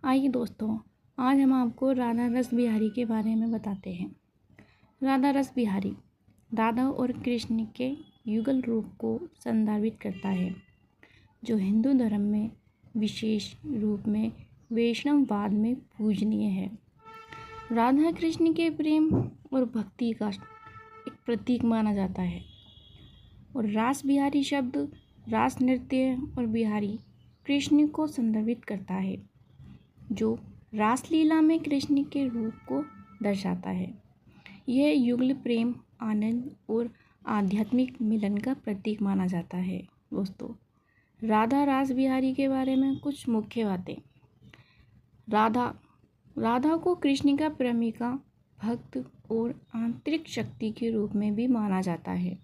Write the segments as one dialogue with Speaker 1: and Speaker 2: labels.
Speaker 1: आइए दोस्तों, आज हम आपको राधा रस बिहारी के बारे में बताते हैं। राधा रस बिहारी राधा और कृष्ण के युगल रूप को संदर्भित करता है, जो हिंदू धर्म में विशेष रूप में वैष्णववाद में पूजनीय है। राधा कृष्ण के प्रेम और भक्ति का एक प्रतीक माना जाता है और रास बिहारी शब्द रास नृत्य और बिहारी कृष्ण को संदर्भित करता है, जो रासलीला में कृष्ण के रूप को दर्शाता है। यह युगल प्रेम, आनंद और आध्यात्मिक मिलन का प्रतीक माना जाता है। दोस्तों, राधा रास बिहारी के बारे में कुछ मुख्य बातें। राधा को कृष्ण का प्रेमिका, भक्त और आंतरिक शक्ति के रूप में भी माना जाता है।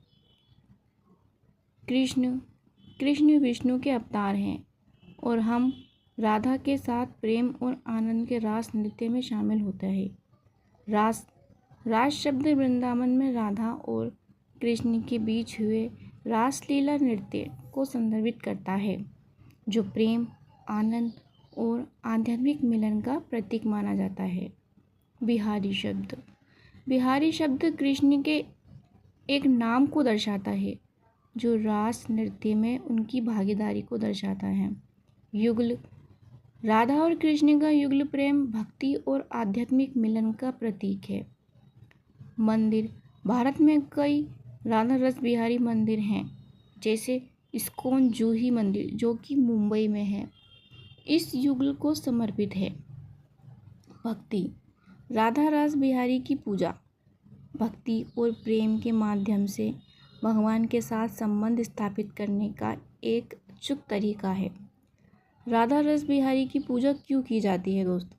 Speaker 1: कृष्ण विष्णु के अवतार हैं और हम राधा के साथ प्रेम और आनंद के रास नृत्य में शामिल होता है। रास शब्द वृंदावन में राधा और कृष्ण के बीच हुए रासलीला नृत्य को संदर्भित करता है, जो प्रेम, आनंद और आध्यात्मिक मिलन का प्रतीक माना जाता है। बिहारी शब्द कृष्ण के एक नाम को दर्शाता है, जो रास नृत्य में उनकी भागीदारी को दर्शाता है। युगल राधा और कृष्ण का युगल प्रेम, भक्ति और आध्यात्मिक मिलन का प्रतीक है। मंदिर भारत में कई राधा रस बिहारी मंदिर हैं, जैसे इस्कॉन जूही मंदिर, जो कि मुंबई में है। इस युगल को समर्पित है। भक्ति राधा रस बिहारी की पूजा भक्ति और प्रेम के माध्यम से भगवान के साथ संबंध स्थापित करने का एक अचूक तरीका है। राधा रस बिहारी की पूजा क्यों की जाती है दोस्तों?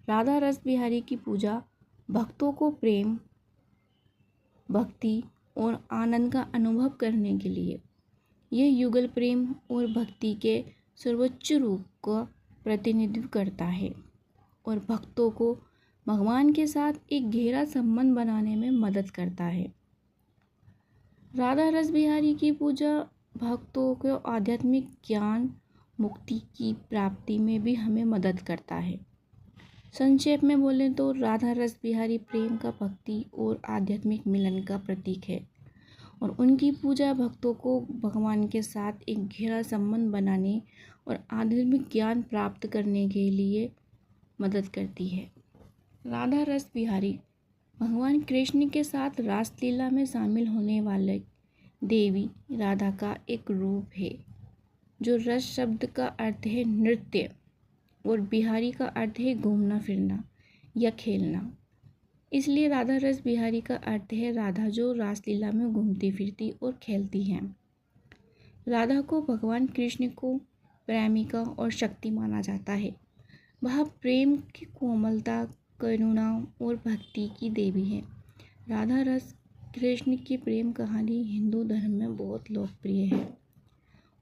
Speaker 1: राधा रस बिहारी की पूजा भक्तों को प्रेम, भक्ति और आनंद का अनुभव करने के लिए। यह युगल प्रेम और भक्ति के सर्वोच्च रूप का प्रतिनिधित्व करता है और भक्तों को भगवान के साथ एक गहरा संबंध बनाने में मदद करता है। राधा रस बिहारी की पूजा भक्तों को आध्यात्मिक ज्ञान, मुक्ति की प्राप्ति में भी हमें मदद करता है। संक्षेप में बोलें तो राधा रस बिहारी प्रेम का, भक्ति और आध्यात्मिक मिलन का प्रतीक है और उनकी पूजा भक्तों को भगवान के साथ एक गहरा संबंध बनाने और आध्यात्मिक ज्ञान प्राप्त करने के लिए मदद करती है। राधा रस बिहारी भगवान कृष्ण के साथ रासलीला में शामिल होने वाले देवी राधा का एक रूप है, जो रस शब्द का अर्थ है नृत्य और बिहारी का अर्थ है घूमना फिरना या खेलना। इसलिए राधा रस बिहारी का अर्थ है राधा जो रासलीला में घूमती फिरती और खेलती हैं। राधा को भगवान कृष्ण को प्रेमिका और शक्ति माना जाता है। वह प्रेम की कोमलता, करुणा और भक्ति की देवी है। राधा रस कृष्ण की प्रेम कहानी हिंदू धर्म में बहुत लोकप्रिय है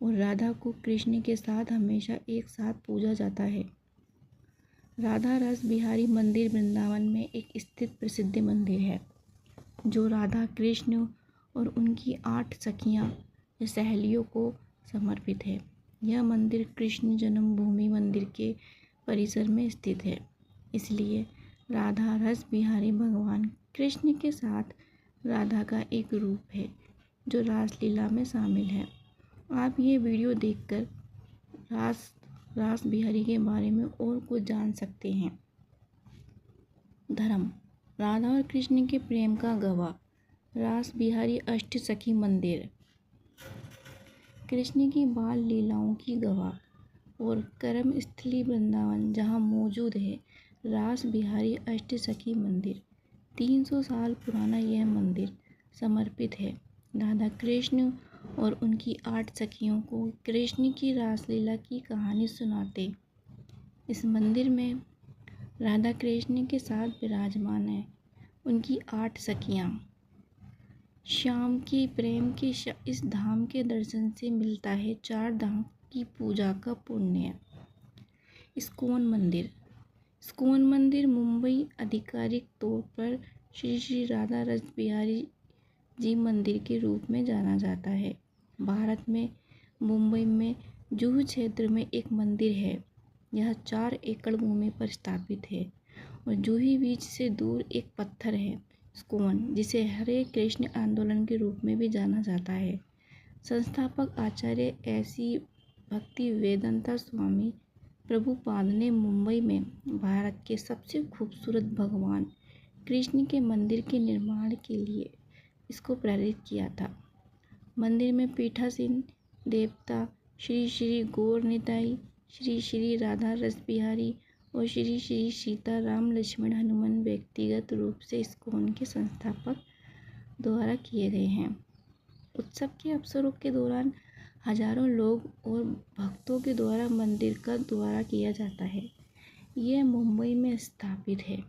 Speaker 1: और राधा को कृष्ण के साथ हमेशा एक साथ पूजा जाता है। राधा रस बिहारी मंदिर वृंदावन में एक स्थित प्रसिद्ध मंदिर है, जो राधा, कृष्ण और उनकी 8 सखियां या सहेलियों को समर्पित है। यह मंदिर कृष्ण जन्मभूमि मंदिर के परिसर में स्थित है। इसलिए राधा रस बिहारी भगवान कृष्ण के साथ राधा का एक रूप है, जो रासलीला में शामिल है। आप ये वीडियो देखकर रास बिहारी के बारे में और कुछ जान सकते हैं। धर्म राधा और कृष्ण के प्रेम का गवाह रास बिहारी अष्टसखी मंदिर, कृष्ण की बाल लीलाओं की गवाह और कर्म स्थली वृंदावन, जहाँ मौजूद है रास बिहारी अष्टसखी मंदिर। 300 साल पुराना यह मंदिर समर्पित है राधा कृष्ण और उनकी 8 सखियों को कृष्ण की रासलीला की कहानी सुनाते। इस मंदिर में राधा कृष्ण के साथ विराजमान है उनकी 8 सखियाँ। श्याम की प्रेम की इस धाम के दर्शन से मिलता है 4 धाम की पूजा का पुण्य। इस्कॉन मंदिर मुंबई आधिकारिक तौर पर श्री राधा रस बिहारी जी मंदिर के रूप में जाना जाता है। भारत में मुंबई में जुहू क्षेत्र में एक मंदिर है यह 4 एकड़ भूमि पर स्थापित है और जूही बीच से दूर एक पत्थर है इस्कॉन, जिसे हरे कृष्ण आंदोलन के रूप में भी जाना जाता है। संस्थापक आचार्य ऐसी भक्ति वेदांता स्वामी प्रभुपाद ने मुंबई में भारत के सबसे खूबसूरत भगवान कृष्ण के मंदिर के निर्माण के लिए इसको प्रेरित किया था। मंदिर में पीठासीन देवता श्री श्री गौर निताई, श्री श्री राधा रस बिहारी और श्री श्री सीता राम लक्ष्मण हनुमान व्यक्तिगत रूप से इस्कॉन के संस्थापक द्वारा किए गए हैं। उत्सव के अवसरों के दौरान हजारों लोग और भक्तों के द्वारा मंदिर का दौरा किया जाता है। यह मुंबई में स्थापित है।